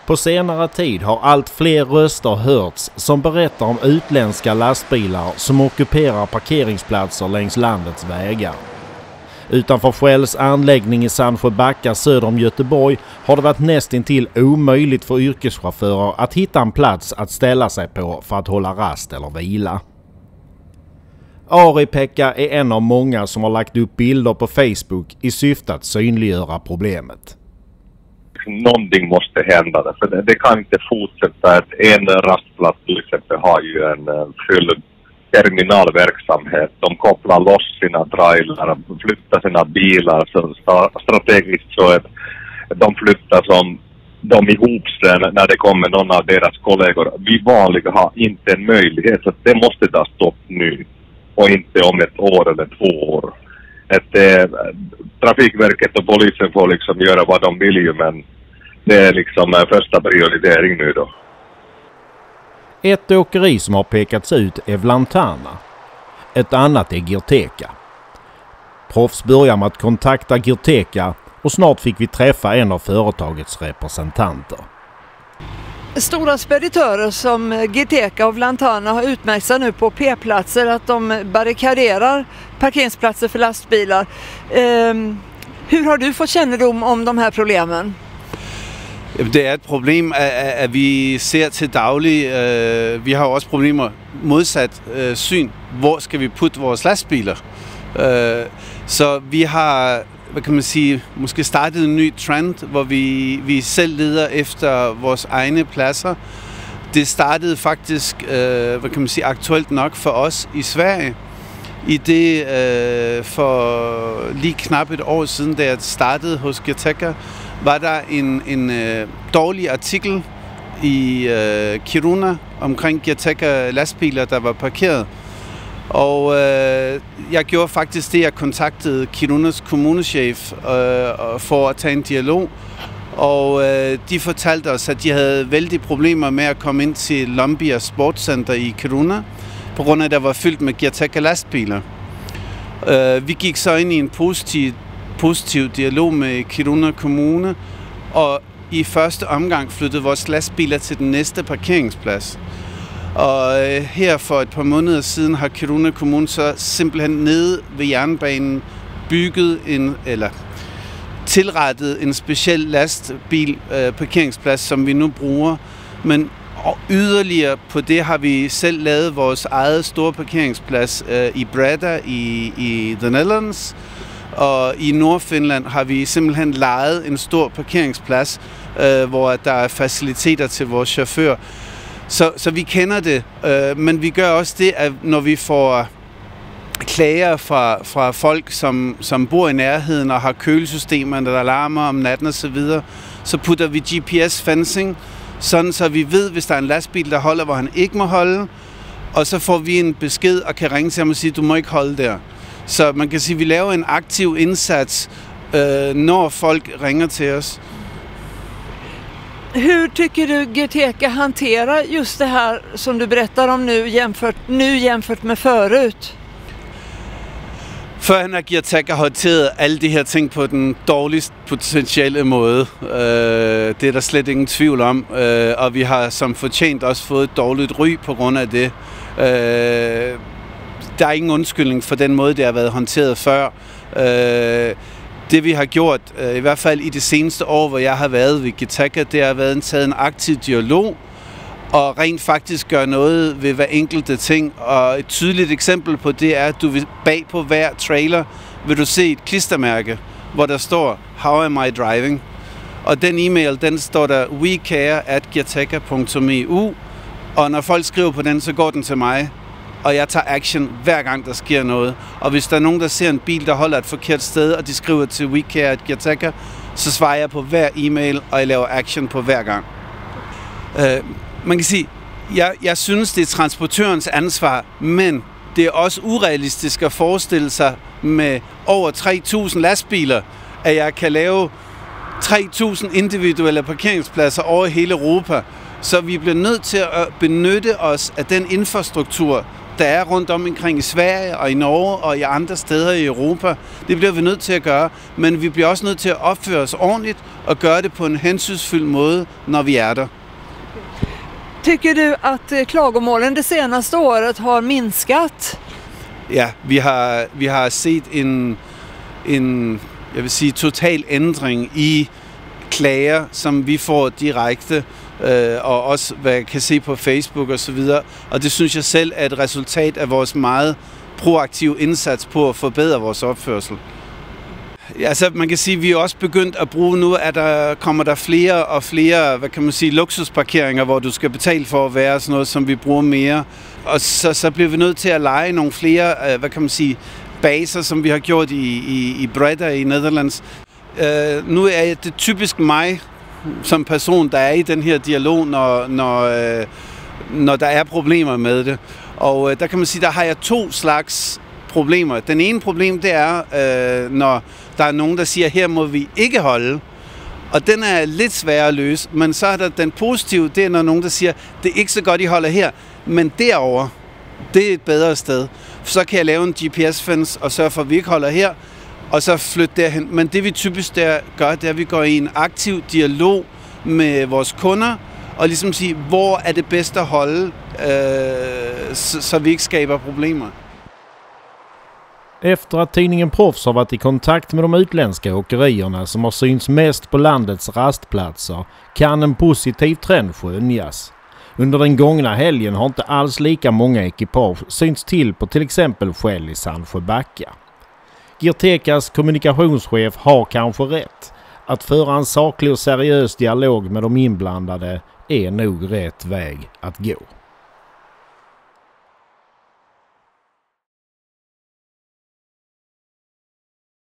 På senare tid har allt fler röster hörts som berättar om utländska lastbilar som ockuperar parkeringsplatser längs landets vägar. Utanför Shells anläggning i Sandsjöbacka söder om Göteborg har det varit nästintill omöjligt för yrkeschaufförer att hitta en plats att ställa sig på för att hålla rast eller vila. Ari-Pekka är en av många som har lagt upp bilder på Facebook i syfte att synliggöra problemet. Någonting måste hända, för det kan inte fortsätta att en rastplats till exempel har ju en full terminalverksamhet. De kopplar loss sina trailrar, flyttar sina bilar så strategiskt så att de flyttar som de ihop när det kommer någon av deras kollegor. Vi vanliga har inte en möjlighet, så det måste ta stopp nu och inte om 1 år eller 2 år. Trafikverket och polisen får liksom göra vad de vill ju, men det är liksom första prioritering nu då. Ett åkeri som har pekats ut är Vlantana. Ett annat är Girteka. Proffs börjar med att kontakta Girteka och snart fick vi träffa en av företagets representanter. Stora speditörer som Girteka och Vlantana har utmärkt sig nu på P-platser att de barrikaderar parkeringsplatser för lastbilar. Hur har du fått kännedom om de här problemen? Det er et problem, at vi ser til daglig. Vi har også problemer modsat syn. Hvor skal vi putte vores lastbiler? Så vi har, hvad kan man sige, måske startet en ny trend, hvor vi selv leder efter vores egne pladser. Det startede faktisk, hvad kan man sige, aktuelt nok for os i Sverige. I det for lige knap 1 år siden, da jeg startede hos Girteka, var der en dårlig artikel i Kiruna omkring Girteka lastbiler, der var parkeret. Og jeg gjorde faktisk det, jeg kontaktede Kirunas kommunechef for at tage en dialog. Og de fortalte os, at de havde vældige problemer med at komme ind til Lumbia Sportscenter i Kiruna, på grund af, at der var fyldt med Girteka lastbiler. Vi gik så ind i en positiv dialog med Kiruna Kommune, og i første omgang flyttede vores lastbiler til den næste parkeringsplads. Og her for et par måneder siden har Kiruna Kommune så simpelthen nede ved jernbanen bygget tilrettet en speciel lastbil parkeringsplads, som vi nu bruger. Men yderligere på det har vi selv lavet vores eget store parkeringsplads i Breda i The Netherlands. Og i Nordfinland har vi simpelthen lejet en stor parkeringsplads, hvor der er faciliteter til vores chauffør. Så vi kender det, men vi gør også det, at når vi får klager fra folk, som bor i nærheden og har kølesystemer, der larmer om natten osv., så putter vi GPS-fencing, sådan så vi ved, hvis der er en lastbil, der holder, hvor han ikke må holde, og så får vi en besked og kan ringe til ham og sige, du må ikke holde der. Så man kan sige, at vi laver en aktiv indsats, når folk ringer til os. Hur tycker du Girteka hanterar just det här som du berättar om nu jämfört med förut? Førhen har Girteka håndteret alle de her ting på den dårligst potentielle måde. Det er der slet ingen tvivl om. Og vi har som fortjent også fået et dårligt ry på grund af det. Der er ingen undskyldning for den måde, det har været håndteret før. Det vi har gjort, i hvert fald i det seneste år, hvor jeg har været ved Girteka, det har været taget en aktiv dialog og rent faktisk gøre noget ved hver enkelte ting. Og et tydeligt eksempel på det er, at du vil bag på hver trailer vil du se et klistermærke, hvor der står, How am I driving? Og den e-mail, den står der wecare@girteka.eu, og når folk skriver på den, så går den til mig. Og jeg tager action hver gang, der sker noget. Og hvis der er nogen, der ser en bil, der holder et forkert sted, og de skriver til wecare@girteka, så svarer jeg på hver e-mail, og jeg laver action på hver gang. Man kan sige, jeg synes, det er transportørens ansvar, men det er også urealistisk at forestille sig med over 3.000 lastbiler, at jeg kan lave 3.000 individuelle parkeringspladser over hele Europa. Så vi bliver nødt til at benytte os af den infrastruktur, der er rundt omkring i Sverige og i Norge og i andre steder i Europa. Det bliver vi nødt til at gøre, men vi bliver også nødt til at opføre os ordentligt og gøre det på en hensynsfuld måde, når vi er der. Tycker du att klagomålen det senaste året har minskat? Ja, vi har set en jeg vil sige, total ændring i klager, som vi får direkte, og også hvad jeg kan se på Facebook og så videre. Og det synes jeg selv er et resultat af vores meget proaktive indsats på at forbedre vores opførsel. Altså man kan sige, at vi er også begyndt at bruge nu, at kommer der flere og flere, hvad kan man sige, luksusparkeringer, hvor du skal betale for at være, sådan noget, som vi bruger mere. Og så bliver vi nødt til at leje nogle flere, hvad kan man sige, baser, som vi har gjort i Breda i Netherlands. Nu er det typisk mig som person, der er i den her dialog, når der er problemer med det. Og der kan man sige, der har jeg 2 slags problemer. Den ene problem, det er, når der er nogen, der siger, her må vi ikke holde. Og den er lidt sværere at løse. Men så er der den positive, det er, når nogen, der siger, det er ikke så godt, I holder her. Men derovre, det er et bedre sted. Så kan jeg lave en GPS-fence og sørge for, at vi ikke holder her, og så flytte derhen. Men det vi typisk gør, det er, at vi går i en aktiv dialog med vores kunder, og ligesom sige, hvor er det bedst at holde, så vi ikke skaber problemer. Efter att tidningen Proffs har varit i kontakt med de utländska åkerierna som har synts mest på landets rastplatser kan en positiv trend skönjas. Under den gångna helgen har inte alls lika många ekipage synts till på exempel Shell i Sandsjöbacka. Girtekas kommunikationschef har kanske rätt. Att föra en saklig och seriös dialog med de inblandade är nog rätt väg att gå.